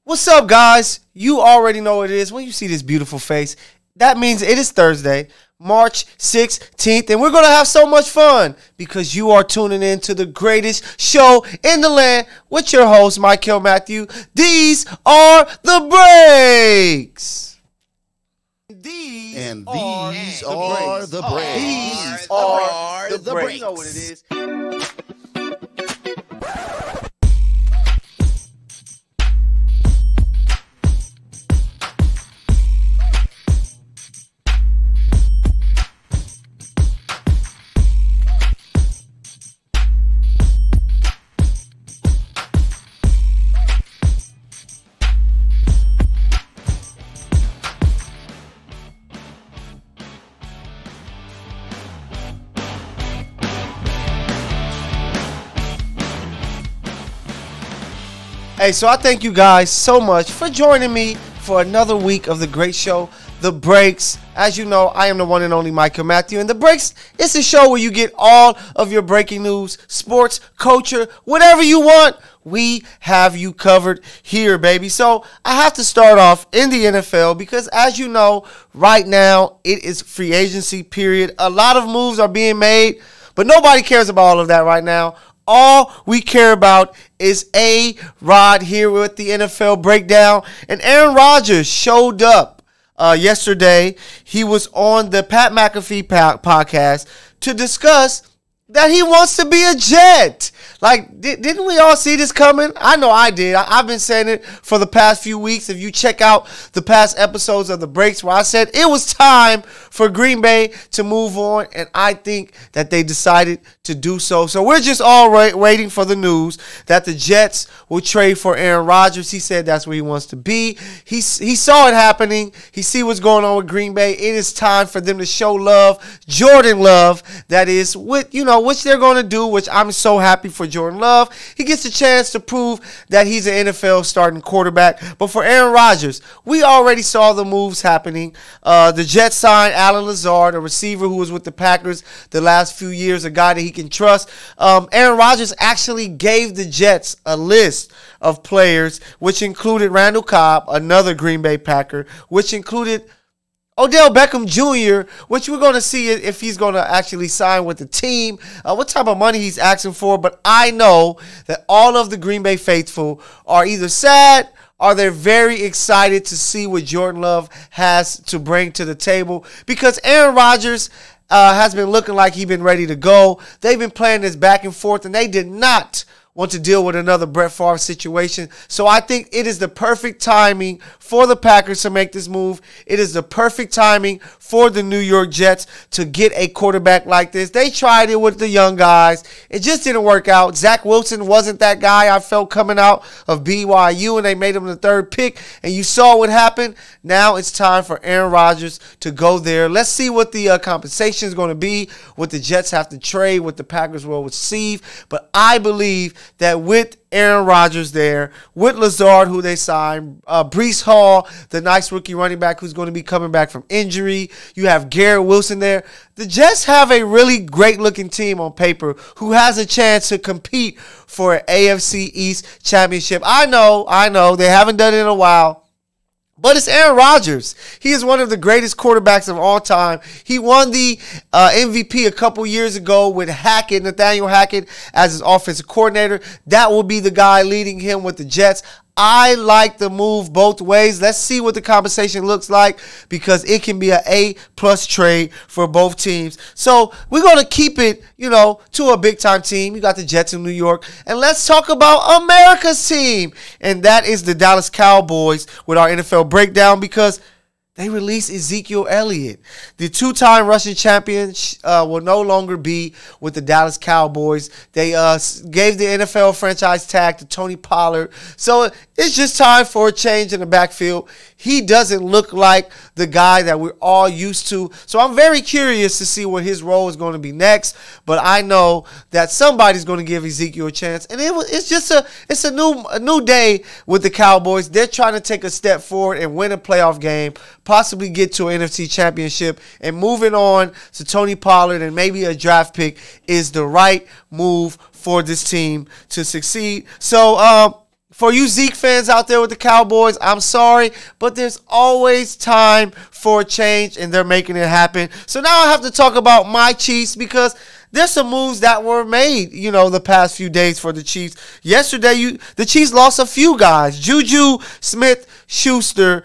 What's up, guys? You already know what it is. When you see this beautiful face, that means it is Thursday, March 16th, and we're going to have so much fun because you are tuning in to the greatest show in the land with your host, Mykell Mathieu. These are the breaks. These are the breaks. You know what it is. Hey, so I thank you guys so much for joining me for another week of the great show, The Breaks. As you know, I am the one and only Mykell Mathieu, and The Breaks is a show where you get all of your breaking news, sports, culture, whatever you want. We have you covered here, baby. So I have to start off in the NFL because, as you know, right now it is free agency period. A lot of moves are being made, but nobody cares about all of that right now. All we care about is A-Rod here with the NFL breakdown. And Aaron Rodgers showed up yesterday. He was on the Pat McAfee podcast to discuss that he wants to be a Jet. Like, didn't we all see this coming? I know I did. I've been saying it for the past few weeks. If you check out the past episodes of The Breaks where I said it was time for Green Bay to move on, and I think that they decided to do so. So we're just all waiting for the news that the Jets will trade for Aaron Rodgers. He said that's where he wants to be. He saw it happening. He see what's going on with Green Bay. It is time for them to show love, Jordan Love, that is, which they're going to do, which I'm so happy for Jordan Love. He gets a chance to prove that he's an NFL starting quarterback. But for Aaron Rodgers, we already saw the moves happening. The Jets signed Alan Lazard, a receiver who was with the Packers the last few years, a guy that he can trust. Aaron Rodgers actually gave the Jets a list of players, which included Randall Cobb, another Green Bay Packer, which included Odell Beckham Jr., which we're going to see if he's going to actually sign with the team, what type of money he's asking for. But I know that all of the Green Bay faithful are either sad or they're very excited to see what Jordan Love has to bring to the table, because Aaron Rodgers has been looking like he's been ready to go. They've been playing this back and forth, and they did not want to deal with another Brett Favre situation. So I think it is the perfect timing for the Packers to make this move. It is the perfect timing for the New York Jets to get a quarterback like this. They tried it with the young guys. It just didn't work out. Zach Wilson wasn't that guy I felt coming out of BYU, and they made him the third pick, and you saw what happened. Now it's time for Aaron Rodgers to go there. Let's see what the compensation is going to be, what the Jets have to trade, what the Packers will receive. But I believe that with Aaron Rodgers there, with Lazard, who they signed, Breece Hall, the nice rookie running back who's going to be coming back from injury, you have Garrett Wilson there. The Jets have a really great-looking team on paper who has a chance to compete for an AFC East championship. I know, they haven't done it in a while. But it's Aaron Rodgers. He is one of the greatest quarterbacks of all time. He won the MVP a couple years ago with Nathaniel Hackett as his offensive coordinator. That will be the guy leading him with the Jets. I like the move both ways. Let's see what the compensation looks like, because it can be an A+ trade for both teams. So we're going to keep it, to a big-time team. You got the Jets in New York. And let's talk about America's team. And that is the Dallas Cowboys with our NFL breakdown, because they released Ezekiel Elliott. The two-time rushing champion will no longer be with the Dallas Cowboys. They gave the NFL franchise tag to Tony Pollard. So it's just time for a change in the backfield. He doesn't look like the guy that we're all used to. So I'm very curious to see what his role is going to be next. But I know that somebody's going to give Ezekiel a chance. And it's a new day with the Cowboys. They're trying to take a step forward and win a playoff game, possibly get to an NFC championship, and moving on to Tony Pollard and maybe a draft pick is the right move for this team to succeed. So For you Zeke fans out there with the Cowboys, I'm sorry, but there's always time for a change, and they're making it happen. So now I have to talk about my Chiefs because there's some moves that were made, the past few days for the Chiefs. Yesterday, the Chiefs lost a few guys. Juju Smith-Schuster,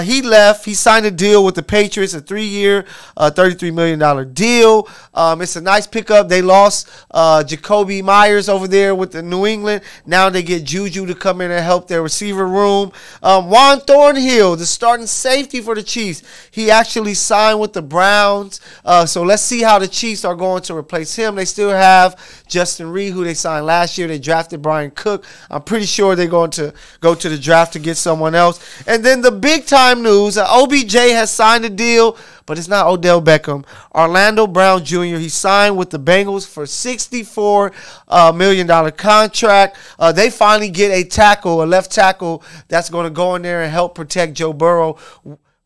he left. He signed a deal with the Patriots, a 3-year, $33 million deal. It's a nice pickup. They lost Jacoby Myers over there with the New England. Now they get Juju to come in and help their receiver room. Juan Thornhill, the starting safety for the Chiefs, he actually signed with the Browns. So let's see how the Chiefs are going to replace him. They still have Justin Reed, who they signed last year. They drafted Brian Cook. I'm pretty sure they're going to go to the draft to get someone else. And then the big time news, OBJ has signed a deal, but it's not Odell Beckham. Orlando Brown Jr., he signed with the Bengals for $64 million contract. They finally get a left tackle that's going to go in there and help protect Joe Burrow.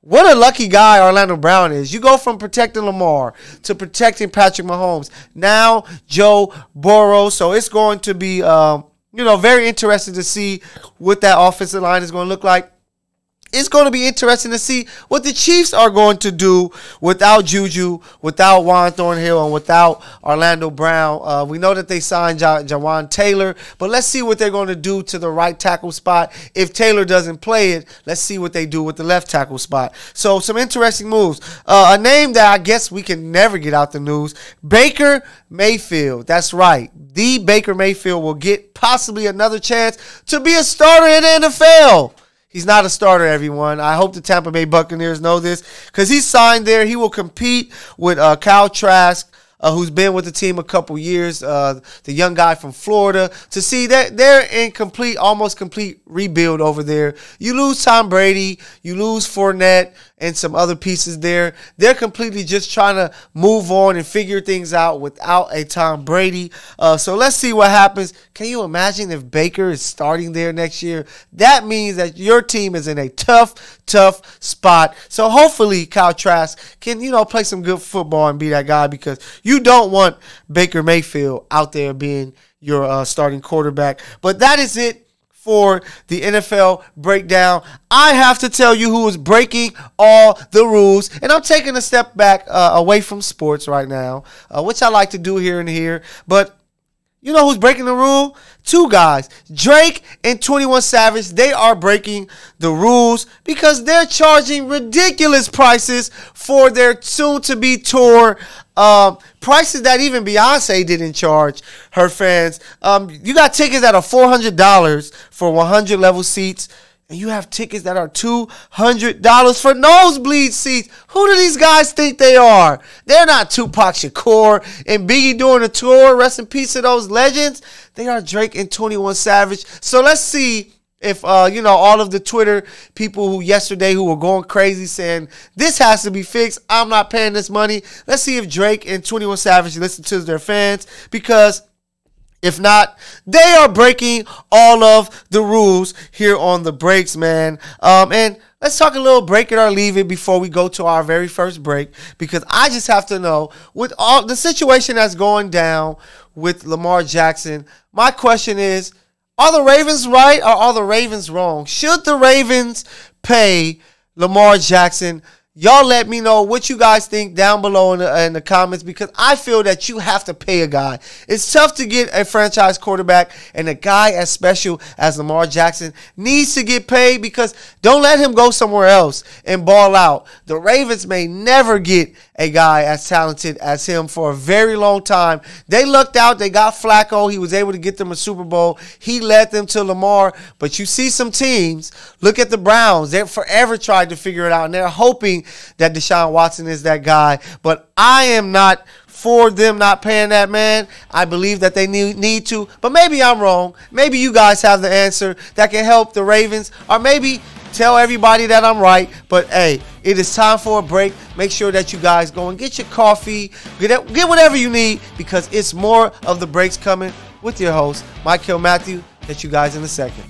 What a lucky guy Orlando Brown is. You go from protecting Lamar to protecting Patrick Mahomes. Now Joe Burrow. So it's going to be, very interesting to see what that offensive line is going to look like. It's going to be interesting to see what the Chiefs are going to do without Juju, without Juan Thornhill, and without Orlando Brown. We know that they signed Jawan Taylor, but let's see what they're going to do to the right tackle spot. If Taylor doesn't play it, let's see what they do with the left tackle spot. So some interesting moves. A name that I guess we can never get out the news, Baker Mayfield. That's right. The Baker Mayfield will get possibly another chance to be a starter in the NFL. He's not a starter, everyone. I hope the Tampa Bay Buccaneers know this because he's signed there. He will compete with Kyle Trask, who's been with the team a couple years, the young guy from Florida, to see that they're in almost complete rebuild over there. You lose Tom Brady, you lose Fournette, and some other pieces there. They're completely just trying to move on and figure things out without a Tom Brady. So let's see what happens. Can you imagine if Baker is starting there next year? That means that your team is in a tough spot. So hopefully Kyle Trask can, play some good football and be that guy because you don't want Baker Mayfield out there being your starting quarterback. But that is it for the NFL breakdown. I have to tell you who is breaking all the rules, and I'm taking a step back away from sports right now, which I like to do here and here. But you know who's breaking the rule? Two guys, Drake and 21 Savage. They are breaking the rules because they're charging ridiculous prices for their soon-to-be tour. Prices that even Beyonce didn't charge her fans. You got tickets that are $400 for 100 level seats, and you have tickets that are $200 for nosebleed seats. Who do these guys think they are? They're not Tupac Shakur and Biggie doing a tour. Rest in peace to those legends. They are Drake and 21 Savage. So let's see if, all of the Twitter people who were going crazy saying, this has to be fixed, I'm not paying this money. Let's see if Drake and 21 Savage listen to their fans, because if not, they are breaking all of the rules here on The Breaks, man. And let's talk a little break it or leave it before we go to our very first break, because I just have to know, with all the situation that's going down with Lamar Jackson, my question is, are the Ravens right or are the Ravens wrong? Should the Ravens pay Lamar Jackson? Y'all let me know what you guys think down below in the comments, because I feel that you have to pay a guy. It's tough to get a franchise quarterback, and a guy as special as Lamar Jackson needs to get paid, because don't let him go somewhere else and ball out. The Ravens may never get a guy as talented as him for a very long time. They lucked out. They got Flacco. He was able to get them a Super Bowl. He led them to Lamar. But you see some teams, look at the Browns. They've forever tried to figure it out, and they're hoping that Deshaun Watson is that guy. But I am not for them not paying that man. I believe that they need to. But maybe I'm wrong. Maybe you guys have the answer that can help the Ravens. Or maybe tell everybody that I'm right. But hey, it is time for a break. Make sure that you guys go and get your coffee. Get whatever you need, because it's more of The Breaks coming with your host, Mykell Mathieu. Catch you guys in a second.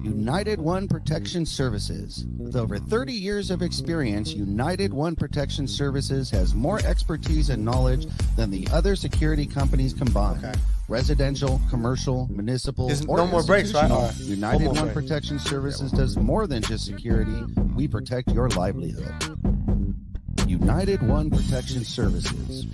United United One Protection Services. With over 30 years of experience, United One Protection Services has more expertise and knowledge than the other security companies combined. Okay. Residential, commercial, municipal, There's or no more breaks, right? institutional, All right. United One more One break. Protection Services does more than just security. We protect your livelihood. United One Protection Services.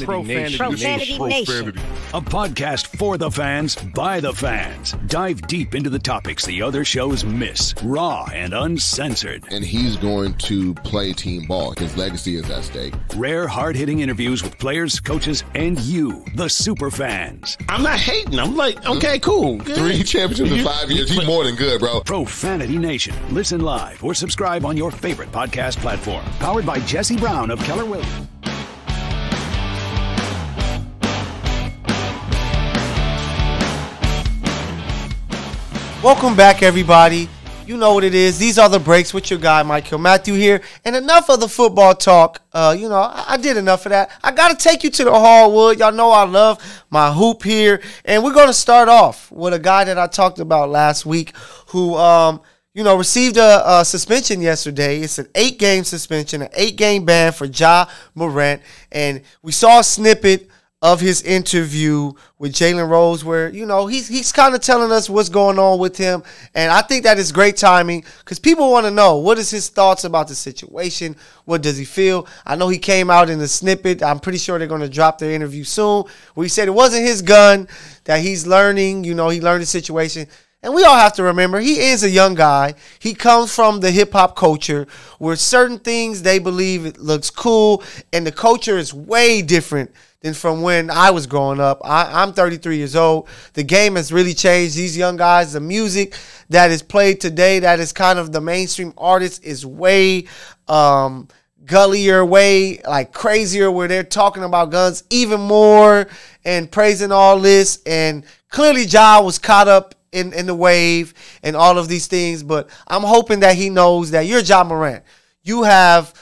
Profanity Nation. A podcast for the fans, by the fans. Dive deep into the topics the other shows miss. Raw and uncensored. And he's going to play team ball. His legacy is at stake. Rare, hard-hitting interviews with players, coaches, and you, the super fans. I'm not hating. I'm like, okay, cool. Good. 3 championships in 5 years. He's more than good, bro. Profanity Nation. Listen live or subscribe on your favorite podcast platform. Powered by Jesse Brown of Keller Williams. Welcome back, everybody. You know what it is. These are the breaks with your guy, Mykell Mathieu here. And enough of the football talk. I did enough of that. I got to take you to the hardwood. Y'all know I love my hoop here. And we're going to start off with a guy that I talked about last week who, received a suspension yesterday. It's an 8-game suspension, an 8-game ban for Ja Morant. And we saw a snippet of his interview with Jalen Rose where, he's kind of telling us what's going on with him. And I think that is great timing because people want to know what is his thoughts about the situation. What does he feel? I know he came out in the snippet. I'm pretty sure they're going to drop their interview soon where he said it wasn't his gun, that he's learning, he learned the situation. And we all have to remember, he is a young guy. He comes from the hip-hop culture where certain things they believe it looks cool, and the culture is way different than from when I was growing up. I'm 33 years old. The game has really changed. These young guys, the music that is played today, that is kind of the mainstream artist, is way gullier, way like crazier, where they're talking about guns even more and praising all this. And clearly Ja was caught up in the wave and all of these things, but I'm hoping that he knows that you're Ja Morant. You have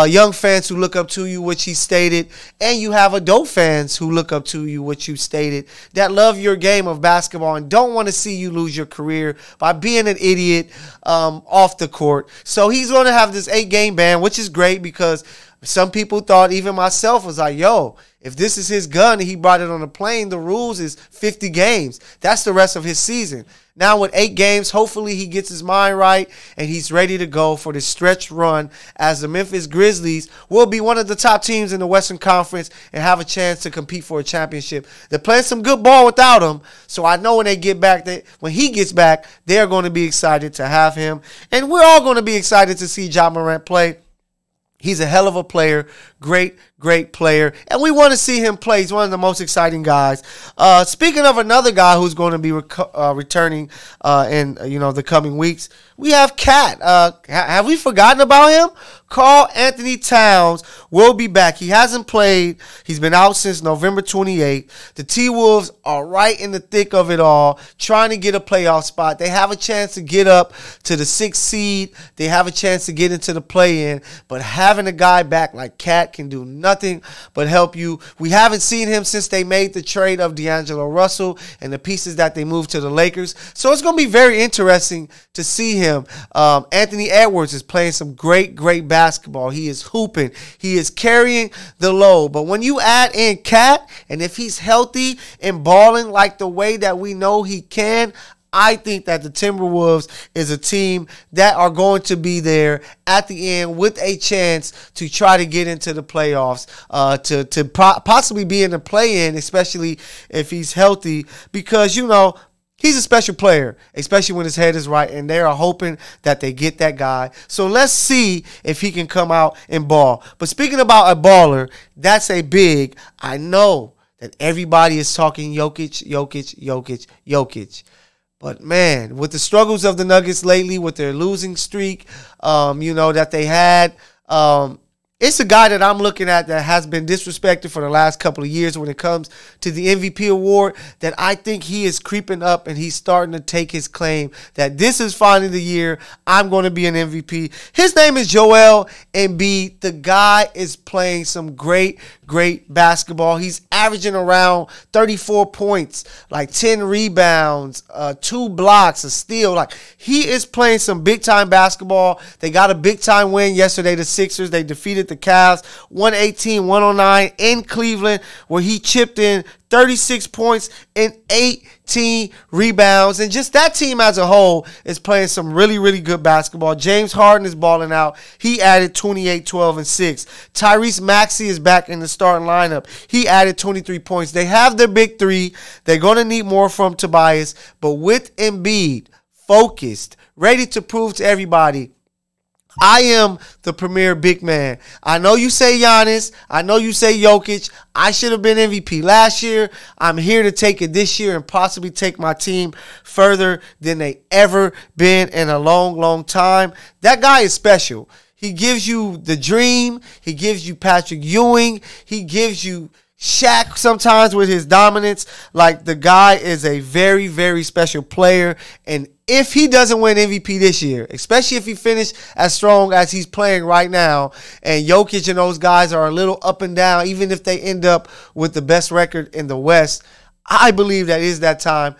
young fans who look up to you, which he stated, and you have adult fans who look up to you, which you stated, that love your game of basketball and don't want to see you lose your career by being an idiot off the court. So he's going to have this 8-game ban, which is great because some people thought, even myself, was like, yo, if this is his gun and he brought it on a plane, the rules is 50 games. That's the rest of his season. Now with 8 games, hopefully he gets his mind right and he's ready to go for this stretch run as the Memphis Grizzlies will be one of the top teams in the Western Conference and have a chance to compete for a championship. They're playing some good ball without him, so I know when they get back, when he gets back, they're going to be excited to have him. And we're all going to be excited to see Ja Morant play. He's a hell of a player, great player, and we want to see him play. He's one of the most exciting guys. Speaking of another guy who's going to be returning in the coming weeks, we have Cat. Have we forgotten about him? Karl Anthony Towns will be back. He hasn't played. He's been out since November 28th. The T-Wolves are right in the thick of it all, trying to get a playoff spot. They have a chance to get up to the 6th seed. They have a chance to get into the play-in, but having a guy back like Cat can do nothing but help you. We haven't seen him since they made the trade of D'Angelo Russell and the pieces that they moved to the Lakers. So it's going to be very interesting to see him. Anthony Edwards is playing some great basketball. He is hooping. He is carrying the load. But when you add in Cat, and if he's healthy and balling like the way that we know he can, I think that the Timberwolves is a team that are going to be there at the end with a chance to try to get into the playoffs, to possibly be in the play-in, especially if he's healthy, because, He's a special player, especially when his head is right, and they are hoping that they get that guy. So let's see if he can come out and ball. But speaking about a baller, that's a big. I know that everybody is talking Jokic. But, man, with the struggles of the Nuggets lately, with their losing streak, that they had, it's a guy that I'm looking at that has been disrespected for the last couple of years when it comes to the MVP award, that I think he is creeping up and he's starting to take his claim that this is finally the year I'm going to be an MVP. His name is Joel Embiid. The guy is playing some great basketball. He's averaging around 34 points, like 10 rebounds, 2 blocks, a steal. Like, he is playing some big-time basketball. They got a big-time win yesterday, the Sixers. They defeated the Cavs 118-109 in Cleveland, where he chipped in 36 points and 18 rebounds. And just that team as a whole is playing some really good basketball. James Harden is balling out. He added 28, 12, and 6. Tyrese Maxey is back in the starting lineup. He added 23 points. They have their big three. They're going to need more from Tobias. But with Embiid focused, ready to prove to everybody, I am the premier big man. I know you say Giannis. I know you say Jokic. I should have been MVP last year. I'm here to take it this year and possibly take my team further than they ever been in a long time. That guy is special. He gives you the dream. He gives you Patrick Ewing. He gives you Shaq sometimes with his dominance. Like, the guy is a very special player. And if he doesn't win MVP this year, especially if he finished as strong as he's playing right now, and Jokic and those guys are a little up and down, even if they end up with the best record in the West, I believe that is that time.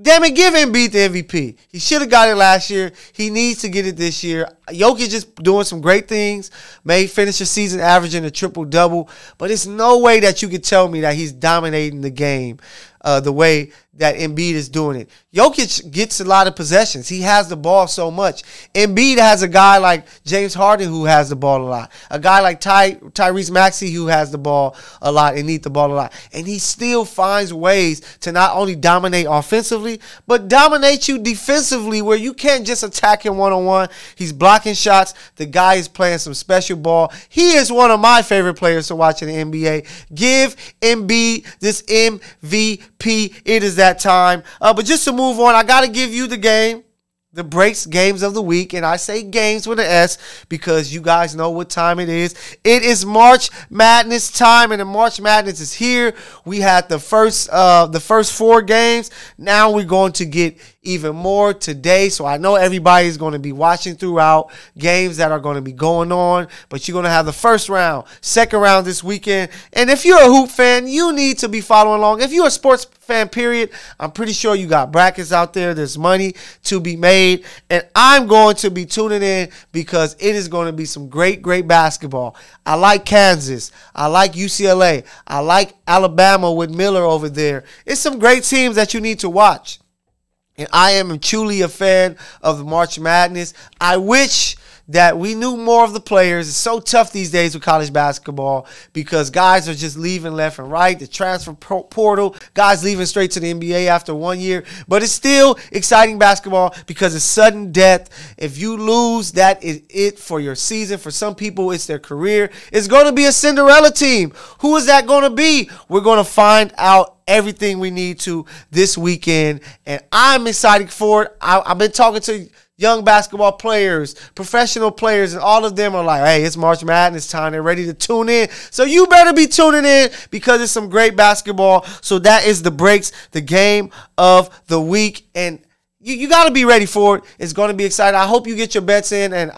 Damn it, give Embiid the MVP. He should have got it last year. He needs to get it this year. Jokic is doing some great things. May finish the season averaging a triple-double, but it's no way that you could tell me that he's dominating the game the way that Embiid is doing it. Jokic gets a lot of possessions. He has the ball so much. Embiid has a guy like James Harden who has the ball a lot. A guy like Tyrese Maxey who has the ball a lot and needs the ball a lot. And he still finds ways to not only dominate offensively, but dominate you defensively, where you can't just attack him one-on-one. He's blocking shots. The guy is playing some special ball. He is one of my favorite players to watch in the NBA. Give Embiid this MVP. It is that time. But just to move on, I got to give you the breaks games of the week. And I say games with an S because you guys know what time it is. It is March Madness time, and the March Madness is here. We had the first 4 games. Now we're going to get even more today. So I know everybody is going to be watching throughout games that are going to be going on, but you're going to have the first round, second round this weekend. And if you're a hoop fan, you need to be following along. If you're a sports fan, period, I'm pretty sure you got brackets out there. There's money to be made, and I'm going to be tuning in because it is going to be some great basketball. I like Kansas. I like UCLA. I like Alabama with Miller over there. It's some great teams that you need to watch. And I am truly a fan of the March Madness. I wish that we knew more of the players. It's so tough these days with college basketball because guys are just leaving left and right. The transfer portal, guys leaving straight to the NBA after 1 year. But it's still exciting basketball because it's sudden death. If you lose, that is it for your season. For some people, it's their career. It's going to be a Cinderella team. Who is that going to be? We're going to find out everything we need to this weekend, and I'm excited for it. I've been talking to young basketball players, professional players, and all of them are like, hey, it's March Madness time. They're ready to tune in. So you better be tuning in because it's some great basketball. So that is the breaks, the game of the week. And you got to be ready for it. It's going to be exciting. I hope you get your bets in. And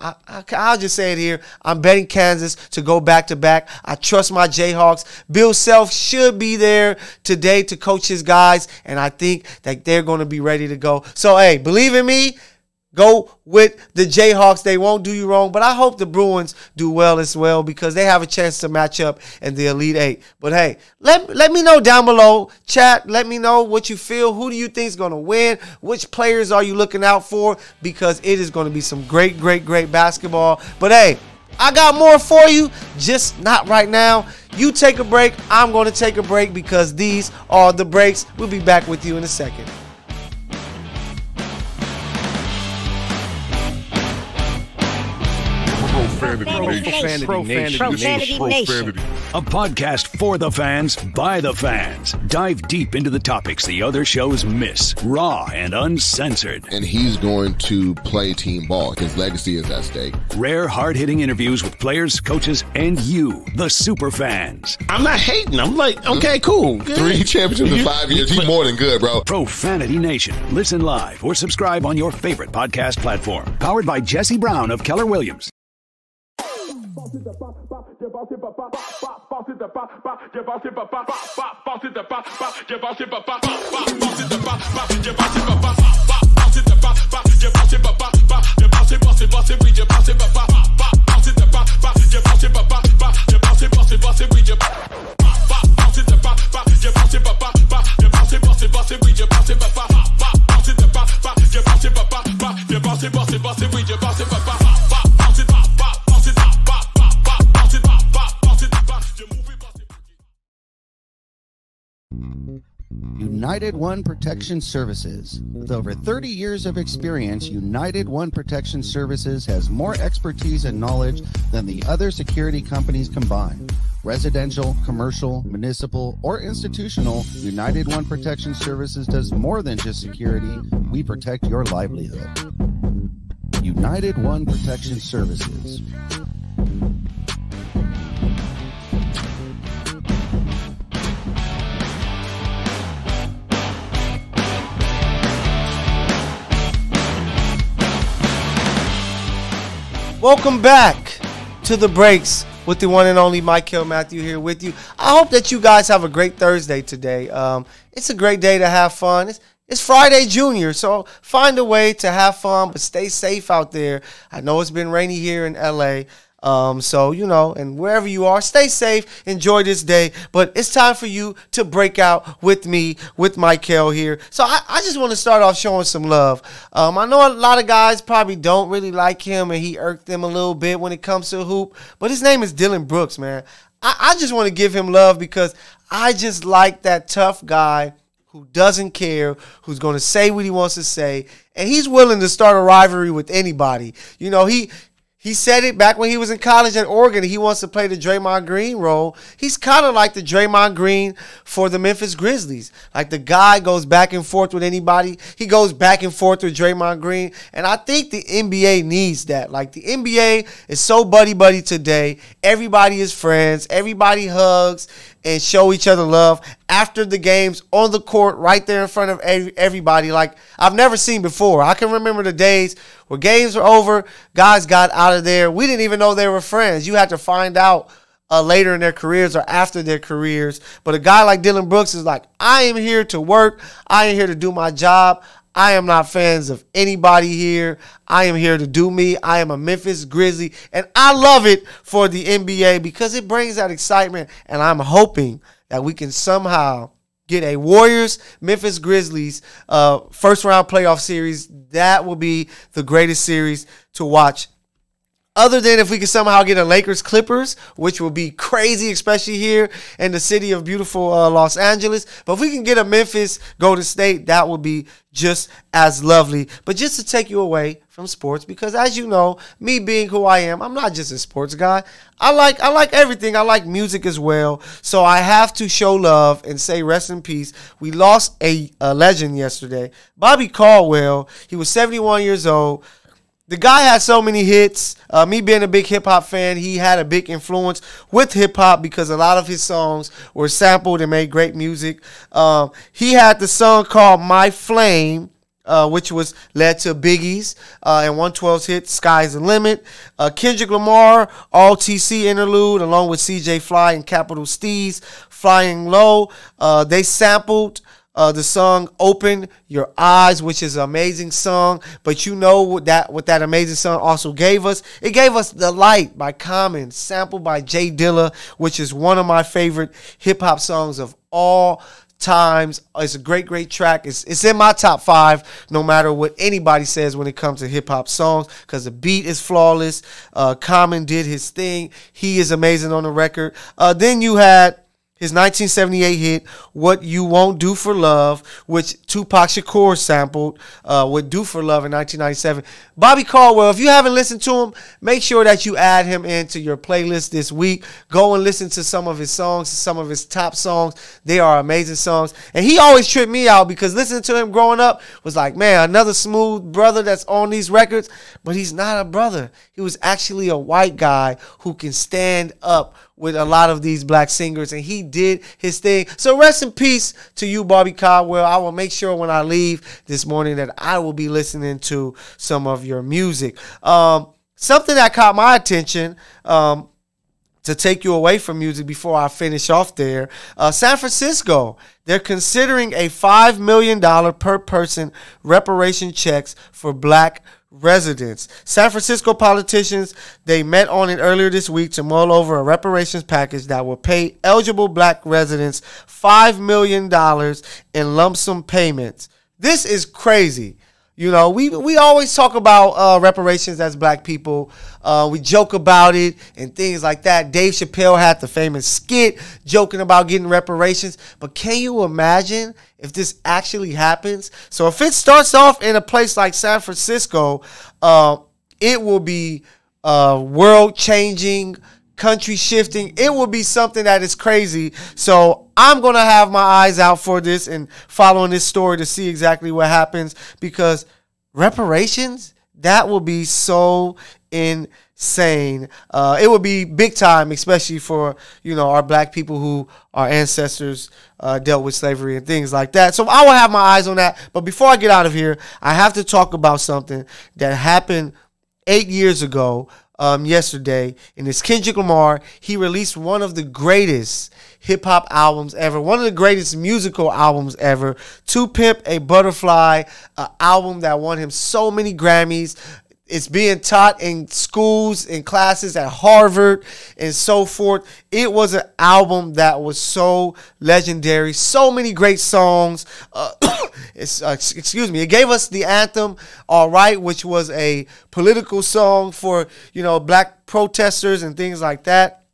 I'll just say it here. I'm betting Kansas to go back-to-back. I trust my Jayhawks. Bill Self should be there today to coach his guys. And I think that they're going to be ready to go. So, hey, believe in me. Go with the Jayhawks. They won't do you wrong. But I hope the Bruins do well as well because they have a chance to match up in the Elite Eight. But, hey, let me know down below. Chat, let me know what you feel. Who do you think is going to win? Which players are you looking out for? Because it is going to be some great basketball. But, hey, I got more for you, just not right now. You take a break. I'm going to take a break because these are the breaks. We'll be back with you in a second. Profanity Nation. A podcast for the fans, by the fans. Dive deep into the topics the other shows miss. Raw and uncensored. And he's going to play team ball. His legacy is at stake. Rare, hard-hitting interviews with players, coaches, and you, the super fans. I'm not hating. I'm like, okay, cool. Good. 3 championships in 5 years. He's more than good, bro. Profanity Nation. Listen live or subscribe on your favorite podcast platform. Powered by Jesse Brown of Keller Williams. United One Protection Services. With over 30 years of experience, United One Protection Services has more expertise and knowledge than the other security companies combined. Residential, commercial, municipal, or institutional, United One Protection Services does more than just security. We protect your livelihood. United One Protection Services. Welcome back to the breaks with the one and only Mykell Mathieu here with you. I hope that you guys have a great Thursday today. It's a great day to have fun. It's Friday Junior, so find a way to have fun, but stay safe out there. I know it's been rainy here in LA. So, you know, and wherever you are, stay safe, enjoy this day. But it's time for you to break out with me, with Mykell here. So I just want to start off showing some love. I know a lot of guys probably don't really like him, and he irked them a little bit when it comes to hoop. But his name is Dillon Brooks, man. I just want to give him love because I just like that tough guy who doesn't care, who's going to say what he wants to say, and he's willing to start a rivalry with anybody. You know, He said it back when he was in college at Oregon. He wants to play the Draymond Green role. He's kind of like the Draymond Green for the Memphis Grizzlies. Like the guy goes back and forth with anybody. He goes back and forth with Draymond Green. And I think the NBA needs that. Like the NBA is so buddy-buddy today. Everybody is friends. Everybody hugs and show each other love after the games on the court right there in front of everybody like I've never seen before. I can remember the days where games were over, guys got out of there. We didn't even know they were friends. You had to find out later in their careers or after their careers. But a guy like Dillon Brooks is like, I am here to work. I am here to do my job. I am not fans of anybody here. I am here to do me. I am a Memphis Grizzly, and I love it for the NBA because it brings that excitement, and I'm hoping that we can somehow get a Warriors-Memphis Grizzlies first-round playoff series. That will be the greatest series to watch. Other than if we could somehow get a Lakers-Clippers, which will be crazy, especially here in the city of beautiful Los Angeles. But if we can get a Memphis-Golden State, that would be just as lovely. But just to take you away from sports, because as you know, me being who I am, I'm not just a sports guy. I like everything. I like music as well. So I have to show love and say rest in peace. We lost a legend yesterday, Bobby Caldwell. He was 71 years old. The guy had so many hits. Me being a big hip-hop fan, he had a big influence with hip-hop because a lot of his songs were sampled and made great music. He had the song called My Flame, which was led to Biggie's and 112's hit Sky's the Limit. Kendrick Lamar, All TC interlude, along with CJ Fly and Capital Steez, Flying Low. They sampled the song Open Your Eyes, which is an amazing song. But you know what that amazing song also gave us? It gave us The Light by Common, sampled by Jay Dilla, which is one of my favorite hip-hop songs of all times. It's a great track. It's in my top 5 no matter what anybody says when it comes to hip-hop songs because the beat is flawless. Common did his thing. He is amazing on the record. Then you had his 1978 hit, What You Won't Do for Love, which Tupac Shakur sampled with Do for Love in 1997. Bobby Caldwell, if you haven't listened to him, make sure that you add him into your playlist this week. Go and listen to some of his songs, some of his top songs. They are amazing songs. And he always tripped me out because listening to him growing up was like, man, another smooth brother that's on these records. But he's not a brother. He was actually a white guy who can stand up with a lot of these black singers, and he did his thing. So rest in peace to you, Bobby Caldwell. I will make sure when I leave this morning that I will be listening to some of your music. Something that caught my attention, to take you away from music before I finish off there, San Francisco, they're considering a $5 million per person reparation checks for black residents. San Francisco politicians, they met on it earlier this week to mull over a reparations package that will pay eligible black residents $5 million in lump sum payments. This is crazy. You know, we always talk about reparations as black people. We joke about it and things like that. Dave Chappelle had the famous skit joking about getting reparations. But can you imagine if this actually happens? So if it starts off in a place like San Francisco, it will be world-changing, country-shifting. It will be something that is crazy. So I'm going to have my eyes out for this and following this story to see exactly what happens, because reparations, that will be so insane. It will be big time, especially for, you know, our black people who our ancestors dealt with slavery and things like that. So I will have my eyes on that. But before I get out of here, I have to talk about something that happened 8 years ago. Yesterday, and it's Kendrick Lamar. He released one of the greatest hip-hop albums ever, one of the greatest musical albums ever, To Pimp a Butterfly, an album that won him so many Grammys. It's being taught in schools, in classes at Harvard, and so forth. It was an album that was so legendary. So many great songs. Excuse me. It gave us the anthem, All Right, which was a political song for, you know, black protesters and things like that.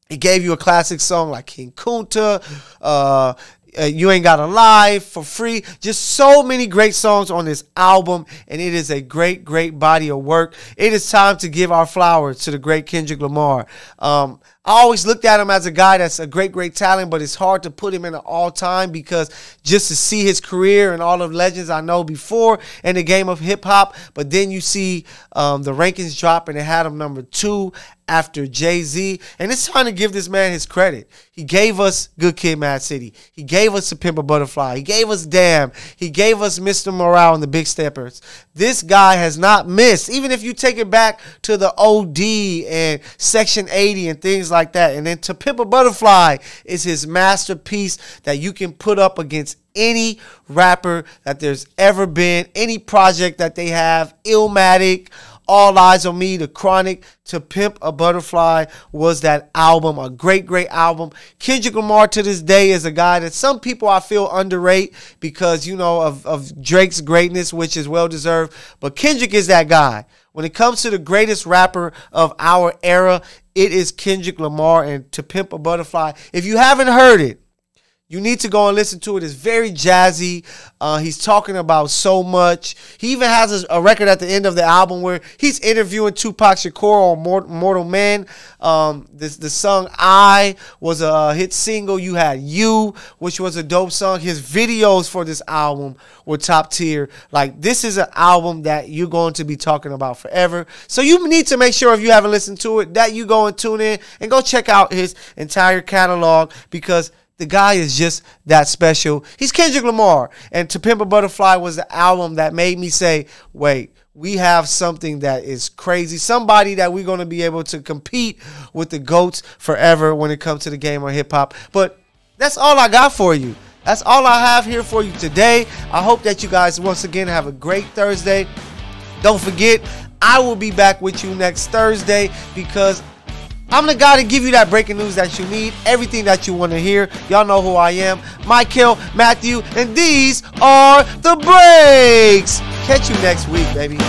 It gave you a classic song like King Kunta, You Ain't Gotta Lie, For Free. Just so many great songs on this album, and it is a great, great body of work. It is time to give our flowers to the great Kendrick Lamar. I always looked at him as a guy that's a great, great talent, but it's hard to put him in an all-time because just to see his career and all of the legends I know before in the game of hip-hop, but then you see the rankings drop and it had him number 2 after Jay-Z. And it's time to give this man his credit. He gave us Good Kid, Mad City. He gave us To Pimp a Butterfly. He gave us Damn. He gave us Mr. Morale and the Big Steppers. This guy has not missed. Even if you take it back to the OD and Section 80 and things like that. And then To Pimp a Butterfly is his masterpiece that you can put up against any rapper that there's ever been, any project that they have. Illmatic, All Eyes on Me, The Chronic, To Pimp a Butterfly was that album, a great, great album. Kendrick Lamar to this day is a guy that some people I feel underrate because, you know, of Drake's greatness, which is well-deserved. But Kendrick is that guy. When it comes to the greatest rapper of our era, it is Kendrick Lamar and To Pimp a Butterfly. If you haven't heard it, you need to go and listen to it. It's very jazzy. He's talking about so much. He even has a record at the end of the album where he's interviewing Tupac Shakur on Mortal Man. The song I was a hit single. You had You, which was a dope song. His videos for this album were top tier. Like, this is an album that you're going to be talking about forever. So you need to make sure, if you haven't listened to it, that you go and tune in and go check out his entire catalog, because the guy is just that special. He's Kendrick Lamar. And To Pimp a Butterfly was the album that made me say, wait, we have something that is crazy. Somebody that we're going to be able to compete with the GOATs forever when it comes to the game of hip-hop. But that's all I got for you. That's all I have here for you today. I hope that you guys, once again, have a great Thursday. Don't forget, I will be back with you next Thursday because I'm the guy to give you that breaking news that you need, everything that you want to hear. Y'all know who I am, Mykell, Mathieu, and these are the breaks. Catch you next week, baby.